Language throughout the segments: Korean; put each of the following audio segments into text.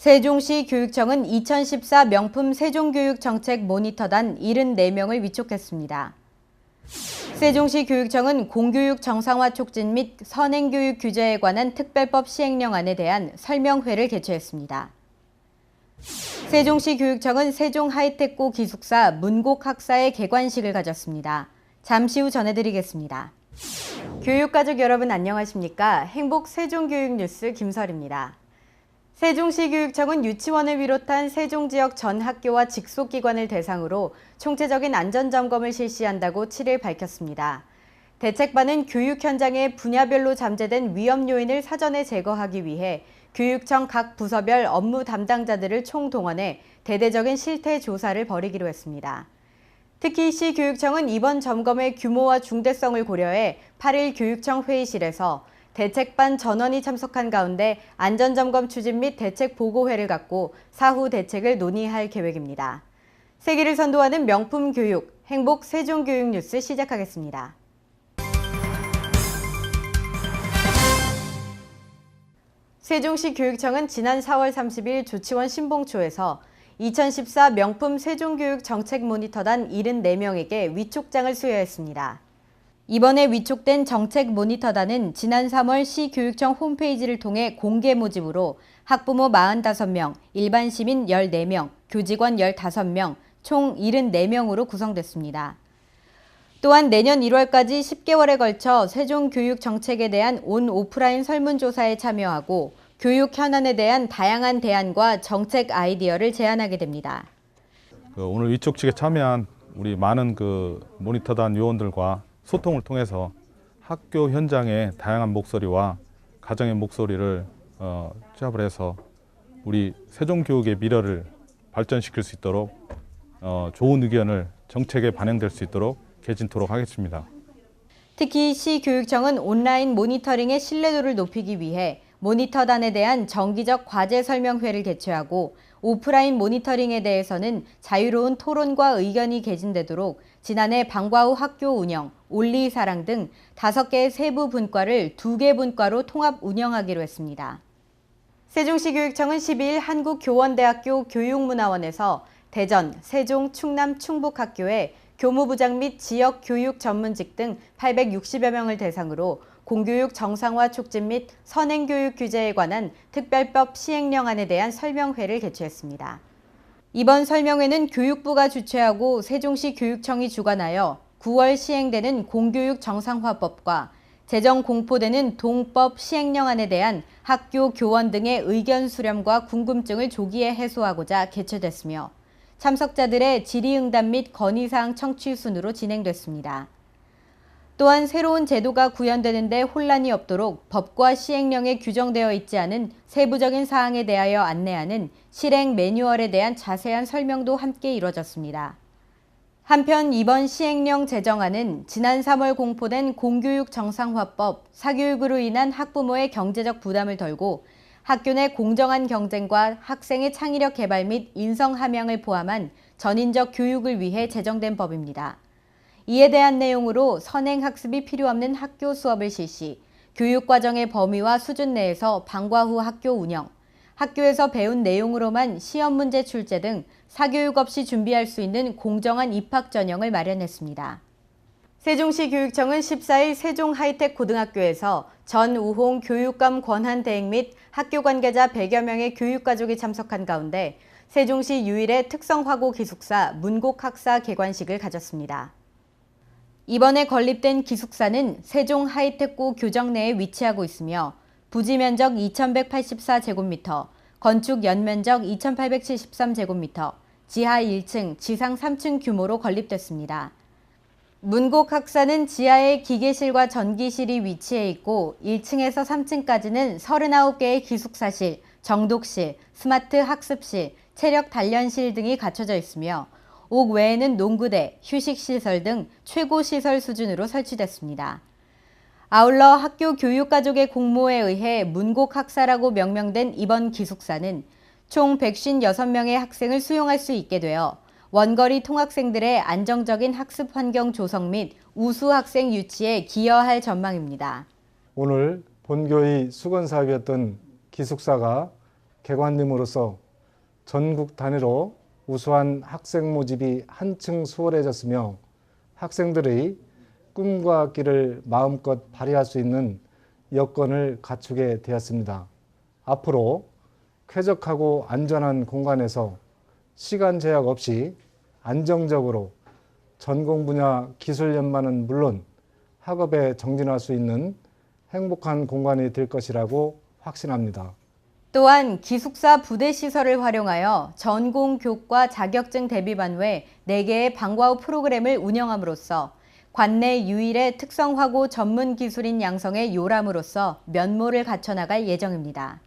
세종시 교육청은 2014 명품 세종교육정책 모니터단 74명을 위촉했습니다. 세종시 교육청은 공교육 정상화 촉진 및 선행교육 규제에 관한 특별법 시행령안에 대한 설명회를 개최했습니다. 세종시 교육청은 세종 하이텍고 기숙사 문곡학사의 개관식을 가졌습니다. 잠시 후 전해드리겠습니다. 교육가족 여러분 안녕하십니까? 행복 세종교육뉴스 김설입니다. 세종시 교육청은 유치원을 비롯한 세종 지역 전 학교와 직속기관을 대상으로 총체적인 안전점검을 실시한다고 7일 밝혔습니다. 대책반은 교육 현장에 분야별로 잠재된 위험 요인을 사전에 제거하기 위해 교육청 각 부서별 업무 담당자들을 총동원해 대대적인 실태 조사를 벌이기로 했습니다. 특히 시 교육청은 이번 점검의 규모와 중대성을 고려해 8일 교육청 회의실에서 대책반 전원이 참석한 가운데 안전점검 추진 및 대책 보고회를 갖고 사후 대책을 논의할 계획입니다. 세기를 선도하는 명품 교육, 행복 세종교육 뉴스 시작하겠습니다. 세종시 교육청은 지난 4월 30일 조치원 신봉초에서 2014 명품 세종교육 정책 모니터단 74명에게 위촉장을 수여했습니다. 이번에 위촉된 정책 모니터단은 지난 3월 시 교육청 홈페이지를 통해 공개 모집으로 학부모 45명, 일반 시민 14명, 교직원 15명, 총 74명으로 구성됐습니다. 또한 내년 1월까지 10개월에 걸쳐 세종 교육 정책에 대한 온 오프라인 설문조사에 참여하고 교육 현안에 대한 다양한 대안과 정책 아이디어를 제안하게 됩니다. 오늘 위촉식에 참여한 우리 많은 모니터단 요원들과 소통을 통해서 학교 현장의 다양한 목소리와 가정의 목소리를 취합을 해서 우리 세종교육의 미래를 발전시킬 수 있도록 좋은 의견을 정책에 반영될 수 있도록 개진토록 하겠습니다. 특히 시 교육청은 온라인 모니터링의 신뢰도를 높이기 위해 모니터단에 대한 정기적 과제 설명회를 개최하고 오프라인 모니터링에 대해서는 자유로운 토론과 의견이 개진되도록 지난해 방과 후 학교 운영, 올리사랑 등 5개의 세부 분과를 2개 분과로 통합 운영하기로 했습니다. 세종시 교육청은 12일 한국교원대학교 교육문화원에서 대전, 세종, 충남, 충북학교에 교무부장 및 지역 교육 전문직 등 860여 명을 대상으로 공교육 정상화 촉진 및 선행교육 규제에 관한 특별법 시행령안에 대한 설명회를 개최했습니다. 이번 설명회는 교육부가 주최하고 세종시 교육청이 주관하여 9월 시행되는 공교육 정상화법과 제정 공포되는 동법 시행령안에 대한 학교 교원 등의 의견 수렴과 궁금증을 조기에 해소하고자 개최됐으며 참석자들의 질의응답 및 건의사항 청취 순으로 진행됐습니다. 또한 새로운 제도가 구현되는 데 혼란이 없도록 법과 시행령에 규정되어 있지 않은 세부적인 사항에 대하여 안내하는 실행 매뉴얼에 대한 자세한 설명도 함께 이뤄졌습니다. 한편 이번 시행령 제정안은 지난 3월 공포된 공교육 정상화법, 사교육으로 인한 학부모의 경제적 부담을 덜고 학교 내 공정한 경쟁과 학생의 창의력 개발 및 인성 함양을 포함한 전인적 교육을 위해 제정된 법입니다. 이에 대한 내용으로 선행 학습이 필요 없는 학교 수업을 실시, 교육과정의 범위와 수준 내에서 방과 후 학교 운영, 학교에서 배운 내용으로만 시험 문제 출제 등 사교육 없이 준비할 수 있는 공정한 입학 전형을 마련했습니다. 세종시 교육청은 14일 세종 하이텍 고등학교에서 전우홍 교육감 권한 대행 및 학교 관계자 100여 명의 교육가족이 참석한 가운데 세종시 유일의 특성화고 기숙사 문곡학사 개관식을 가졌습니다. 이번에 건립된 기숙사는 세종 하이텍고 교정 내에 위치하고 있으며 부지 면적 2,184제곱미터, 건축 연면적 2,873제곱미터, 지하 1층, 지상 3층 규모로 건립됐습니다. 문곡학사는 지하에 기계실과 전기실이 위치해 있고 1층에서 3층까지는 39개의 기숙사실, 정독실, 스마트 학습실, 체력 단련실 등이 갖춰져 있으며 옥 외에는 농구대, 휴식시설 등 최고 시설 수준으로 설치됐습니다. 아울러 학교 교육가족의 공모에 의해 문곡학사라고 명명된 이번 기숙사는 총 156명의 학생을 수용할 수 있게 되어 원거리 통학생들의 안정적인 학습 환경 조성 및 우수 학생 유치에 기여할 전망입니다. 오늘 본교의 수건사업이었던 기숙사가 개관됨으로써 전국 단위로 우수한 학생 모집이 한층 수월해졌으며 학생들의 꿈과 끼를 마음껏 발휘할 수 있는 여건을 갖추게 되었습니다. 앞으로 쾌적하고 안전한 공간에서 시간 제약 없이 안정적으로 전공 분야 기술 연마는 물론 학업에 정진할 수 있는 행복한 공간이 될 것이라고 확신합니다. 또한 기숙사 부대 시설을 활용하여 전공 교과 자격증 대비반 외 4개의 방과 후 프로그램을 운영함으로써 관내 유일의 특성화고 전문 기술인 양성의 요람으로서 면모를 갖춰나갈 예정입니다.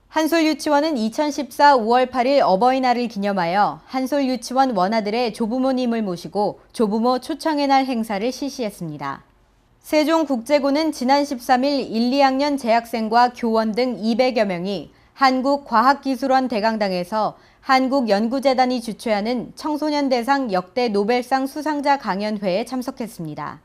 한솔유치원은 2014 5월 8일 어버이날을 기념하여 한솔유치원 원아들의 조부모님을 모시고 조부모 초청의 날 행사를 실시했습니다. 세종국제고는 지난 13일 1, 2학년 재학생과 교원 등 200여 명이 한국과학기술원 대강당에서 한국연구재단이 주최하는 청소년 대상 역대 노벨상 수상자 강연회에 참석했습니다.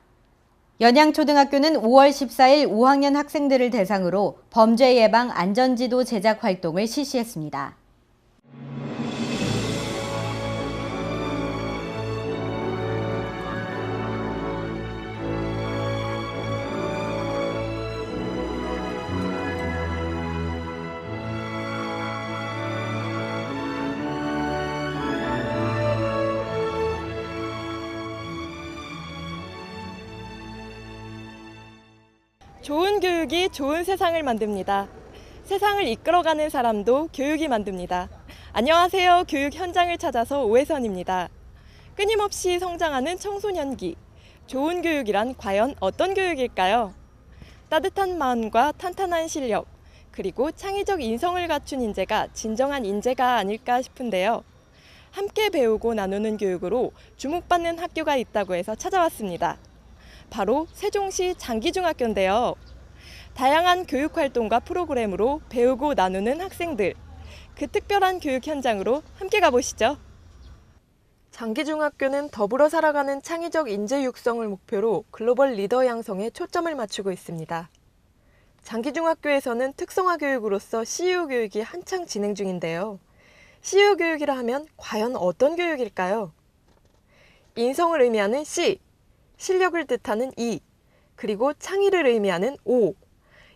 연양초등학교는 5월 14일 5학년 학생들을 대상으로 범죄 예방 안전지도 제작 활동을 실시했습니다. 좋은 교육이 좋은 세상을 만듭니다. 세상을 이끌어가는 사람도 교육이 만듭니다. 안녕하세요. 교육 현장을 찾아서 오혜선입니다. 끊임없이 성장하는 청소년기. 좋은 교육이란 과연 어떤 교육일까요? 따뜻한 마음과 탄탄한 실력, 그리고 창의적 인성을 갖춘 인재가 진정한 인재가 아닐까 싶은데요. 함께 배우고 나누는 교육으로 주목받는 학교가 있다고 해서 찾아왔습니다. 바로 세종시 장기중학교인데요. 다양한 교육활동과 프로그램으로 배우고 나누는 학생들, 그 특별한 교육 현장으로 함께 가보시죠. 장기중학교는 더불어 살아가는 창의적 인재 육성을 목표로 글로벌 리더 양성에 초점을 맞추고 있습니다. 장기중학교에서는 특성화 교육으로서 CU 교육이 한창 진행 중인데요. CU 교육이라 하면 과연 어떤 교육일까요? 인성을 의미하는 C, 실력을 뜻하는 E, 그리고 창의를 의미하는 O.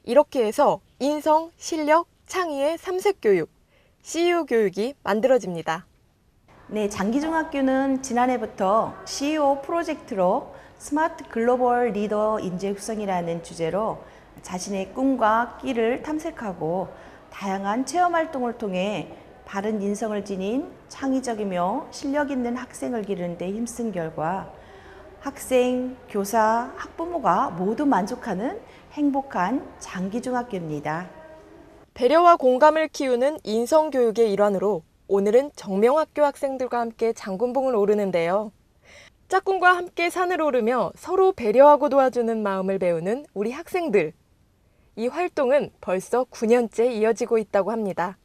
이렇게 해서 인성, 실력, 창의의 삼색 교육, CU 교육이 만들어집니다. 네, 장기중학교는 지난해부터 CEO 프로젝트로 스마트 글로벌 리더 인재 육성이라는 주제로 자신의 꿈과 끼를 탐색하고 다양한 체험 활동을 통해 바른 인성을 지닌 창의적이며 실력 있는 학생을 기르는 데 힘쓴 결과 학생, 교사, 학부모가 모두 만족하는 행복한 장기중학교입니다. 배려와 공감을 키우는 인성교육의 일환으로 오늘은 정명학교 학생들과 함께 장군봉을 오르는데요. 짝꿍과 함께 산을 오르며 서로 배려하고 도와주는 마음을 배우는 우리 학생들. 이 활동은 벌써 9년째 이어지고 있다고 합니다.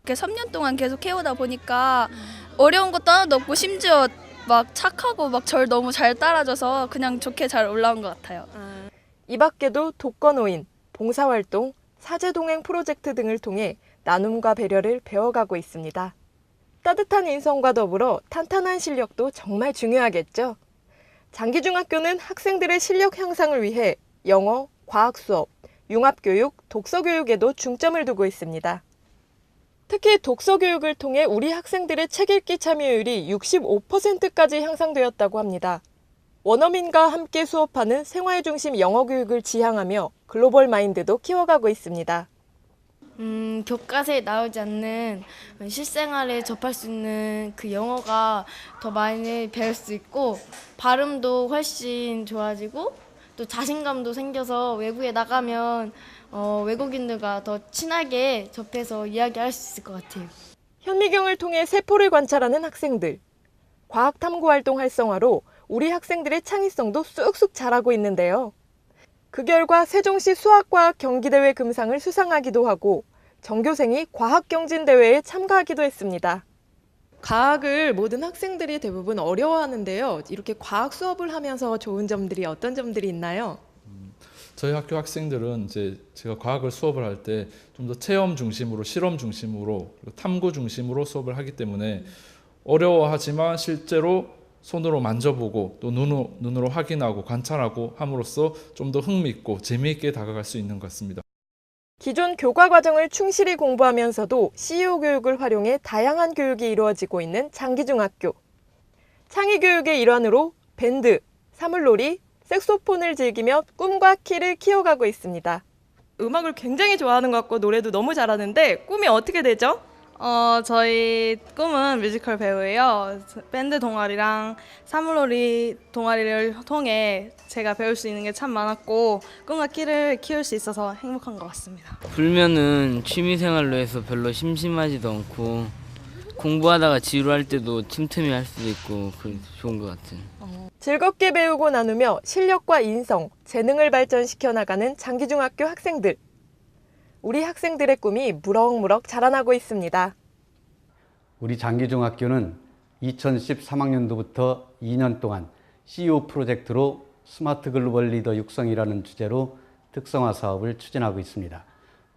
이렇게 3년 동안 계속 해오다 보니까 어려운 것도 하나도 없고 심지어 막 착하고 막 절 너무 잘 따라줘서 그냥 좋게 잘 올라온 것 같아요. 이 밖에도 독거노인, 봉사활동, 사제동행 프로젝트 등을 통해 나눔과 배려를 배워가고 있습니다. 따뜻한 인성과 더불어 탄탄한 실력도 정말 중요하겠죠. 장기중학교는 학생들의 실력 향상을 위해 영어, 과학 수업, 융합교육, 독서교육에도 중점을 두고 있습니다. 특히 독서교육을 통해 우리 학생들의 책 읽기 참여율이 65%까지 향상되었다고 합니다. 원어민과 함께 수업하는 생활 중심 영어 교육을 지향하며 글로벌 마인드도 키워가고 있습니다. 교과서에 나오지 않는 실생활에 접할 수 있는 그 영어가 더 많이 배울 수 있고 발음도 훨씬 좋아지고 또 자신감도 생겨서 외부에 나가면 외국인들과 더 친하게 접해서 이야기할 수 있을 것 같아요. 현미경을 통해 세포를 관찰하는 학생들. 과학 탐구 활동 활성화로 우리 학생들의 창의성도 쑥쑥 자라고 있는데요. 그 결과 세종시 수학과학 경기대회 금상을 수상하기도 하고 전교생이 과학경진대회에 참가하기도 했습니다. 과학을 모든 학생들이 대부분 어려워하는데요. 이렇게 과학 수업을 하면서 좋은 점들이 어떤 점들이 있나요? 저희 학교 학생들은 이제 제가 과학을 수업을 할 때 좀 더 체험 중심으로, 실험 중심으로, 그리고 탐구 중심으로 수업을 하기 때문에 어려워하지만 실제로 손으로 만져보고 또 눈으로 확인하고 관찰하고 함으로써 좀 더 흥미있고 재미있게 다가갈 수 있는 것 같습니다. 기존 교과 과정을 충실히 공부하면서도 CEO 교육을 활용해 다양한 교육이 이루어지고 있는 장기중학교. 창의 교육의 일환으로 밴드, 사물놀이, 색소폰을 즐기며 꿈과 키를 키워가고 있습니다. 음악을 굉장히 좋아하는 것 같고 노래도 너무 잘하는데 꿈이 어떻게 되죠? 저희 꿈은 뮤지컬 배우예요. 밴드 동아리랑 사물놀이 동아리를 통해 제가 배울 수 있는 게 참 많았고 꿈과 끼를 키울 수 있어서 행복한 것 같습니다. 불면은 취미생활로 해서 별로 심심하지도 않고 공부하다가 지루할 때도 틈틈이 할 수도 있고 그래서 좋은 것 같아요. 즐겁게 배우고 나누며 실력과 인성, 재능을 발전시켜 나가는 장기중학교 학생들. 우리 학생들의 꿈이 무럭무럭 자라나고 있습니다. 우리 장기중학교는 2013학년도부터 2년 동안 CEO 프로젝트로 스마트 글로벌 리더 육성이라는 주제로 특성화 사업을 추진하고 있습니다.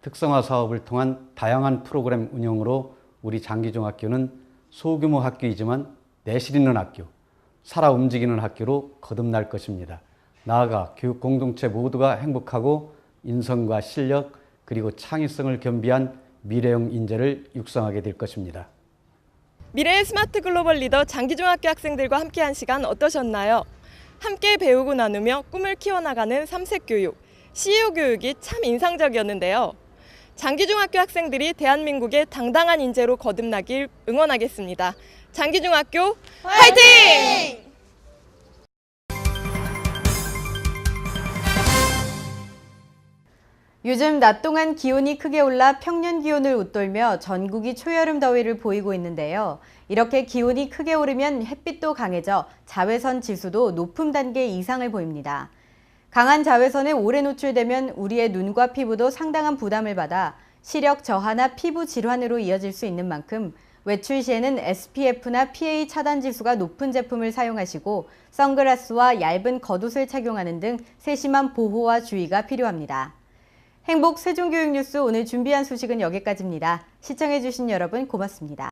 특성화 사업을 통한 다양한 프로그램 운영으로 우리 장기중학교는 소규모 학교이지만 내실 있는 학교, 살아 움직이는 학교로 거듭날 것입니다. 나아가 교육 공동체 모두가 행복하고 인성과 실력 그리고 창의성을 겸비한 미래형 인재를 육성하게 될 것입니다. 미래의 스마트 글로벌 리더 장기중학교 학생들과 함께한 시간 어떠셨나요? 함께 배우고 나누며 꿈을 키워나가는 삼색 교육, CEO 교육이 참 인상적이었는데요. 장기중학교 학생들이 대한민국의 당당한 인재로 거듭나길 응원하겠습니다. 장기중학교 화이팅! 요즘 낮 동안 기온이 크게 올라 평년 기온을 웃돌며 전국이 초여름 더위를 보이고 있는데요. 이렇게 기온이 크게 오르면 햇빛도 강해져 자외선 지수도 높은 단계 이상을 보입니다. 강한 자외선에 오래 노출되면 우리의 눈과 피부도 상당한 부담을 받아 시력 저하나 피부 질환으로 이어질 수 있는 만큼 외출 시에는 SPF나 PA 차단 지수가 높은 제품을 사용하시고 선글라스와 얇은 겉옷을 착용하는 등 세심한 보호와 주의가 필요합니다. 행복 세종교육 뉴스 오늘 준비한 소식은 여기까지입니다. 시청해주신 여러분 고맙습니다.